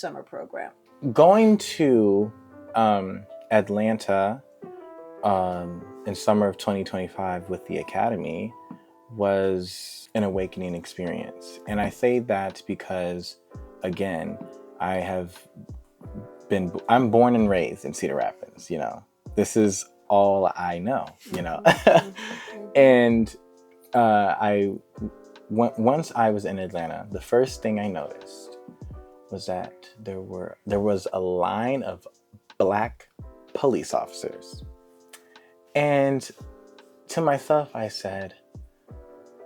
summer program? Going to Atlanta in summer of 2025 with the Academy was an awakening experience. And I say that because, again, I'm born and raised in Cedar Rapids, This is all I know, And once I was in Atlanta, the first thing I noticed was that there was a line of Black police officers. And to myself, I said,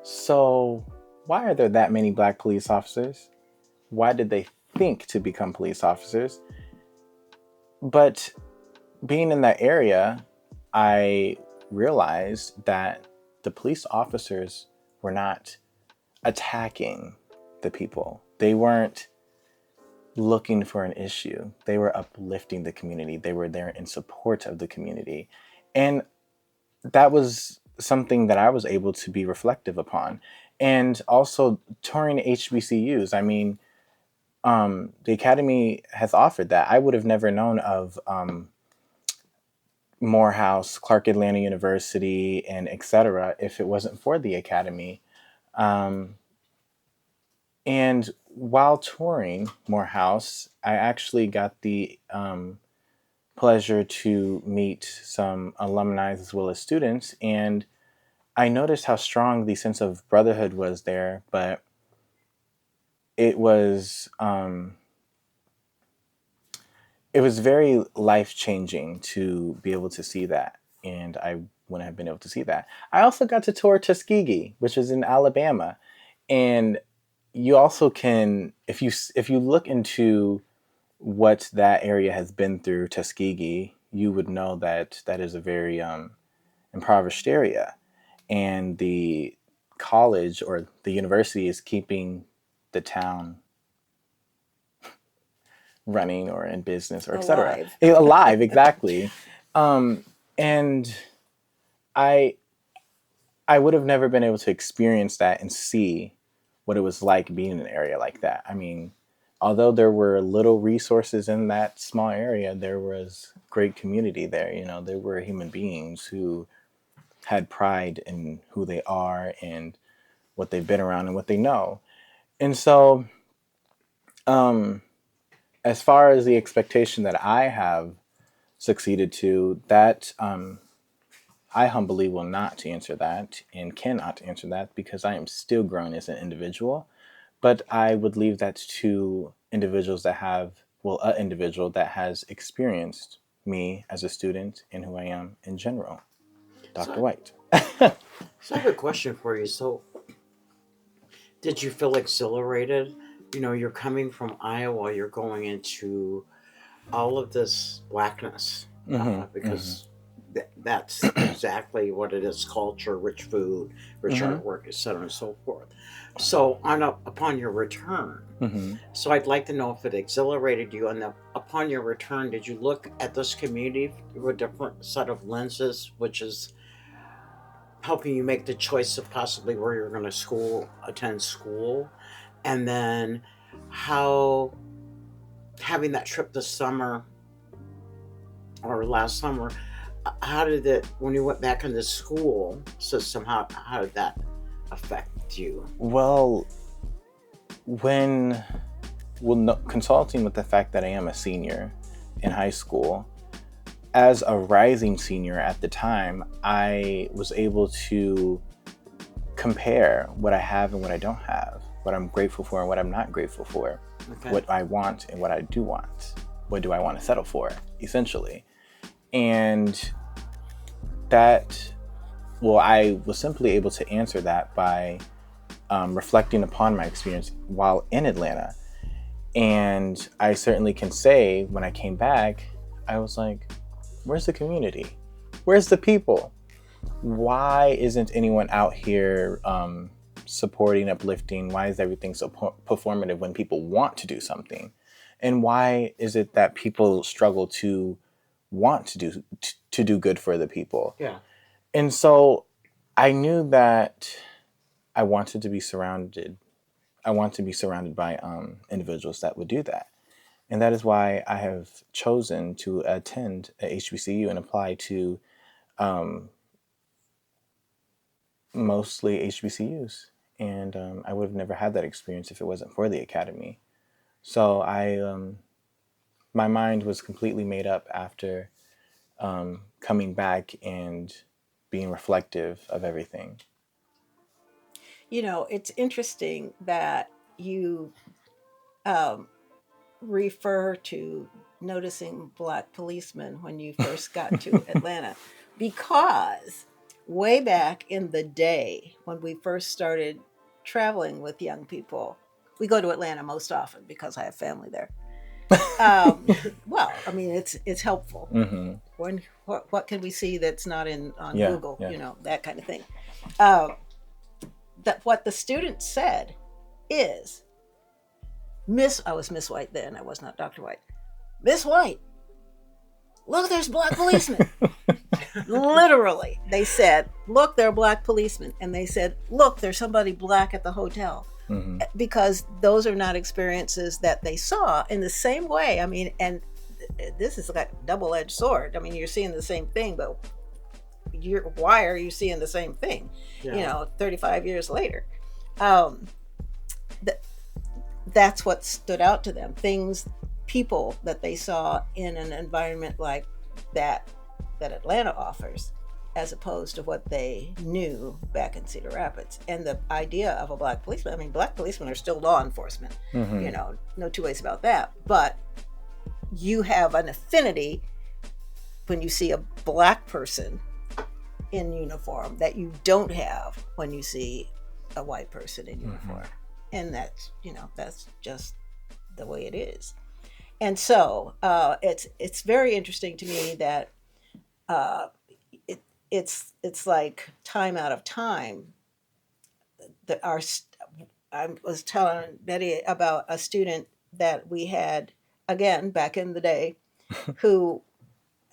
so why are there that many Black police officers? Why did they think to become police officers? But being in that area, I realized that the police officers were not attacking the people. They weren't looking for an issue. They were uplifting the community. They were there in support of the community. And that was something that I was able to be reflective upon. And also touring HBCUs. I mean, the Academy has offered that. I would have never known of Morehouse, Clark Atlanta University, and etc. if it wasn't for the Academy. And while touring Morehouse, I actually got the pleasure to meet some alumni as well as students, and I noticed how strong the sense of brotherhood was there, but it was very life-changing to be able to see that, and I wouldn't have been able to see that. I also got to tour Tuskegee, which is in Alabama, and you also can, if you look into what that area has been through, Tuskegee, you would know that that is a very impoverished area, and the college or the university is keeping the town running or in business or etc. Alive, exactly. And I would have never been able to experience that and see what it was like being in an area like that. I mean, although there were little resources in that small area, there was great community there. There were human beings who had pride in who they are and what they've been around and what they know. And so, as far as the expectation that I have succeeded to, that I humbly will not answer that and cannot answer that because I am still growing as an individual. But I would leave that to individuals that an individual that has experienced me as a student and who I am in general. Dr. White. So I have a question for you. So, did you feel exhilarated? You're coming from Iowa, you're going into all of this Blackness because that's exactly what it is: culture, rich food, rich artwork, etc., and so forth. So, upon your return, so I'd like to know if it exhilarated you. And upon your return, did you look at this community through a different set of lenses, which is helping you make the choice of possibly where you're going to attend school, and then how having that trip this summer or last summer, how did it, when you went back in the school system, how did that affect you? Well, consulting with the fact that I am a senior in high school, as a rising senior at the time, I was able to compare what I have and what I don't have, what I'm grateful for and what I'm not grateful for, what I want and what I do want, what do I want to settle for, essentially. And I was simply able to answer that by reflecting upon my experience while in Atlanta. And I certainly can say when I came back, I was like, where's the community? Where's the people? Why isn't anyone out here supporting, uplifting? Why is everything so performative when people want to do something? And why is it that people struggle to want to do good for the people? Yeah. And so I knew that I wanted to be surrounded by individuals that would do that. And that is why I have chosen to attend a HBCU and apply to um, mostly HBCUs. And I would have never had that experience if it wasn't for the academy. So my mind was completely made up after coming back and being reflective of everything. It's interesting that you um, refer to noticing black policemen when you first got to Atlanta, because way back in the day when we first started traveling with young people, we go to Atlanta most often because I have family there. Well, I mean, it's helpful. Mm-hmm. When what can we see that's not in on Yeah, Google, yeah. that kind of thing. Uh, that what the student said is, I was Miss White then, I was not Dr. White. Miss White, look, there's black policemen. Literally, they said, look, there are black policemen. And they said, look, there's somebody black at the hotel. Mm-hmm. Because those are not experiences that they saw in the same way. I mean, and this is like a double-edged sword. I mean, you're seeing the same thing, but why are you seeing the same thing? Yeah. 35 years later. Um, th- that's what stood out to them. People that they saw in an environment like that Atlanta offers, as opposed to what they knew back in Cedar Rapids. And the idea of a black policeman, I mean, black policemen are still law enforcement, Mm-hmm. No two ways about that. But you have an affinity when you see a black person in uniform that you don't have when you see a white person in uniform. Mm-hmm. And that's just the way it is. And so it's very interesting to me that uh, it's like time out of time that I was telling Betty about a student that we had again back in the day who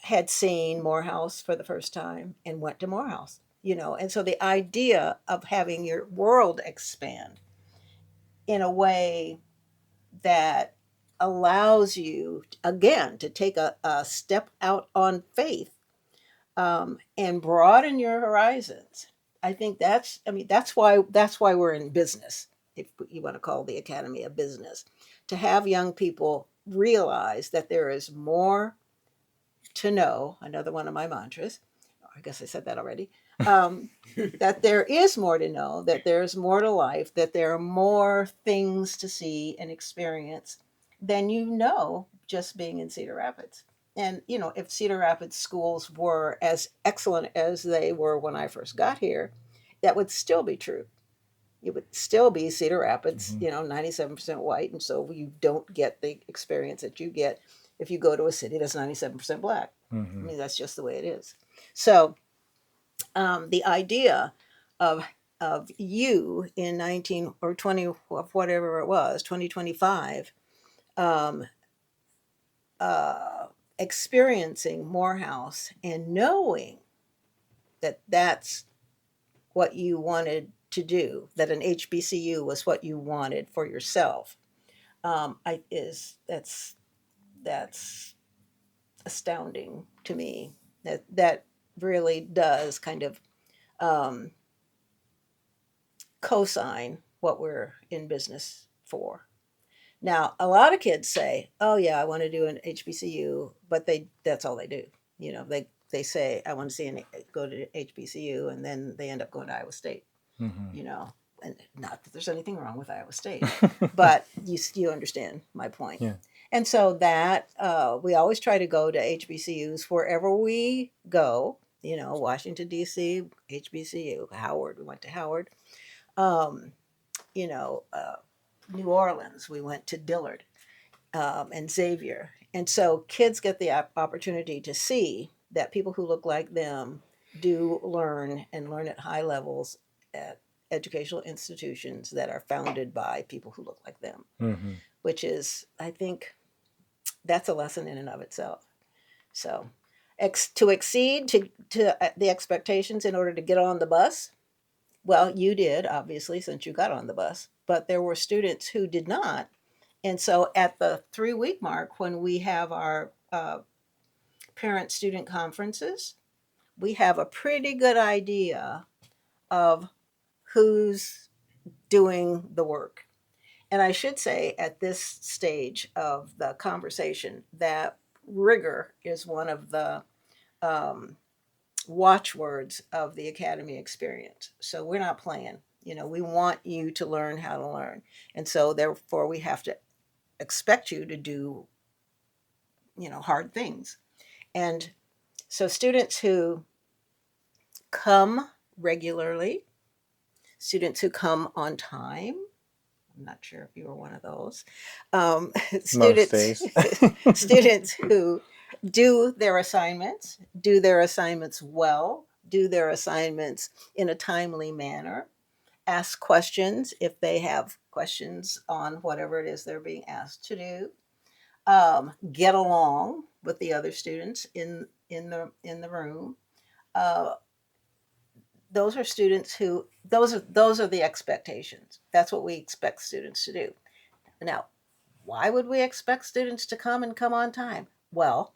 had seen Morehouse for the first time and went to Morehouse, and so the idea of having your world expand in a way that allows you again to take a step out on faith, and broaden your horizons. I think that's why we're in business. If you want to call the academy a business, to have young people realize that there is more to know. Another one of my mantras. I guess I said that already. That there is more to know, that there's more to life, that there are more things to see and experience than just being in Cedar Rapids. And if Cedar Rapids schools were as excellent as they were when I first got here, that would still be true. It would still be Cedar Rapids, Mm-hmm. 97% white, and so you don't get the experience that you get if you go to a city that's 97% black. I Mm-hmm. mean, that's just the way it is. So the idea of you in 19 or 20, of whatever it was, 2025, um, uh, experiencing Morehouse and knowing that that's what you wanted to do, that an HBCU was what you wanted for yourself, I is that's astounding to me. That really does kind of um, co-sign what we're in business for. Now, a lot of kids say, "Oh yeah, I want to do an HBCU," but that's all they do. They say, "I want to go to HBCU," and then they end up going to Iowa State. Mm-hmm. You know, and not that there's anything wrong with Iowa State, but you understand my point. Yeah. And so that we always try to go to HBCUs wherever we go. Washington D.C. HBCU, Howard. We went to Howard. Um, you know, uh, New Orleans. We went to Dillard, and Xavier. And so kids get the opportunity to see that people who look like them do learn and learn at high levels at educational institutions that are founded by people who look like them, Mm-hmm. which is, I think, that's a lesson in and of itself. So, to exceed to the expectations in order to get on the bus, well, you did, obviously, since you got on the bus, but there were students who did not. And so at the 3 week mark, when we have our parent student conferences, we have a pretty good idea of who's doing the work. And I should say at this stage of the conversation that rigor is one of the um, watchwords of the academy experience. So we're not playing. We want you to learn how to learn. And so therefore we have to expect you to do, hard things. And so students who come regularly, students who come on time, I'm not sure if you were one of those. Most Students, days. students who do their assignments well, do their assignments in a timely manner, ask questions if they have questions on whatever it is they're being asked to do, get along with the other students in the room. Uh, those are students who those are the expectations. That's what we expect students to do. Now, why would we expect students to come on time? Well,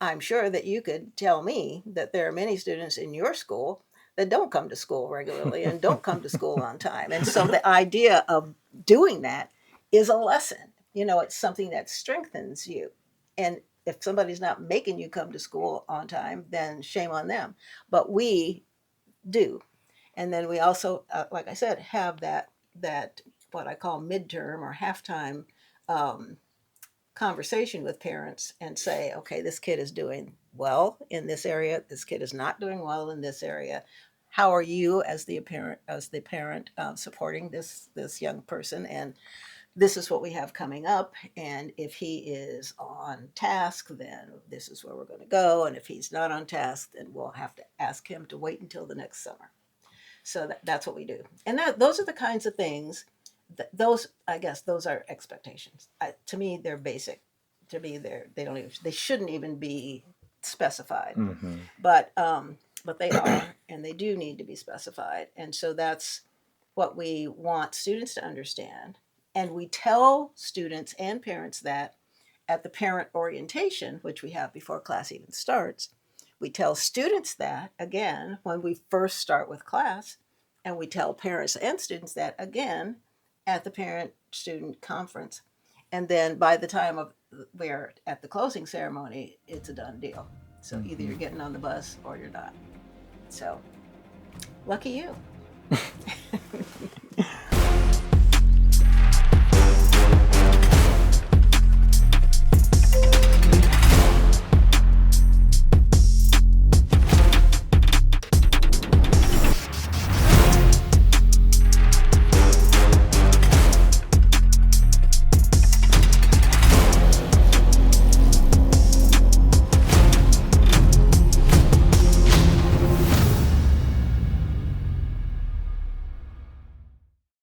I'm sure that you could tell me that there are many students in your school that don't come to school regularly and don't come to school on time. And so the idea of doing that is a lesson. It's something that strengthens you. And if somebody's not making you come to school on time, then shame on them. But we do. And then we also, like I said, have that what I call midterm or halftime um, conversation with parents and say, okay, this kid is doing well in this area. This kid is not doing well in this area. How are you as the parent supporting this young person? And this is what we have coming up. And if he is on task, then this is where we're going to go. And if he's not on task, then we'll have to ask him to wait until the next summer. So that's what we do. And those are the kinds of things those, I guess, those are expectations. To me, they're basic. To me, they shouldn't even be specified, Mm-hmm. but they are, and they do need to be specified. And so that's what we want students to understand. And we tell students and parents that at the parent orientation, which we have before class even starts. We tell students that again when we first start with class, and we tell parents and students that again at the parent student conference. And then by the time of we're at the closing ceremony, it's a done deal. So either you're getting on the bus or you're not. So lucky you.